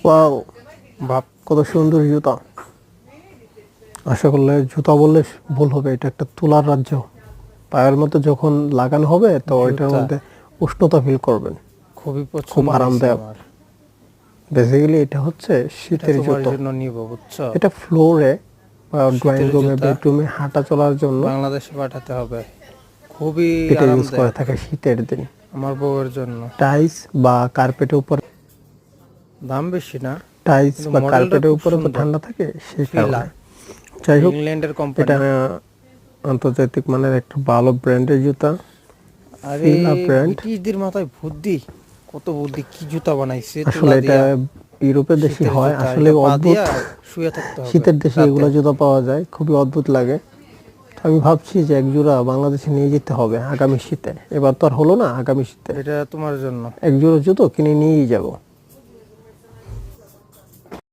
Wow, বাপ কত সুন্দর জুতা। আশা করলে জুতা বললে ভুল হবে, এটা একটা তুলার রাজ্য। পায়ের মধ্যে যখন লাগানো হবে তো এটার জুতা মধ্যে উষ্ণতা ফিল করবেন, খুবই খুব পছন্দ হয়েছে আরামদায়ক। আমার। বেসিক্যালি এটা হচ্ছে এটা শীতের তোমার জুতো। জন্য নিব, বুঝছো? এটা ফ্লোরে বা ড্রয়িং শীতের রুমে, জুতা বেডরুমে হাঁটা চলার জন্য বাংলাদেশে পাঠাতে হবে, খুবই এটা ইউজ করে আরামদায়ক থাকে শীতের দিন। আমার বউয়ের জন্য। টাইলস বা কার্পেটের উপরে, দাম বেশি না, টাইলস কিন্তু বা মডেলটা কার্পেটের খুব উপরে তো সুন্দর। ঠান্ডা থাকে সেই ফিলা, কারণে। যাই হোক, ইংল্যান্ডের এটা কোম্পানি। আন্তর্জাতিক মানের একটা ভালো ব্র্যান্ডের জুতা, আরে ফিলা ব্র্যান্ড। ব্রিটিশদের মাথায় বুদ্ধি, কত বুদ্ধি, কি জুতা বানাইছে তুলা আসলে এটা দিয়া। ইউরোপের দেশে শীতের হয়, জুতা, আসলে এটা পা অদ্ভুত। দিয়া শুয়ে থাকতে হবে শীতের দেশে রাতে। এগুলো জুতা পাওয়া যায়, খুবই অদ্ভুত লাগে। তো আমি ভাবছি যে এক জোড়া বাংলাদেশে নিয়ে যেতে হবে আগামী শীতে। এবার তো আর হলো না, আগামী শীতে এটা তোমার জন্য। এক জোড়া জুতো কিনে নিয়েই যাব।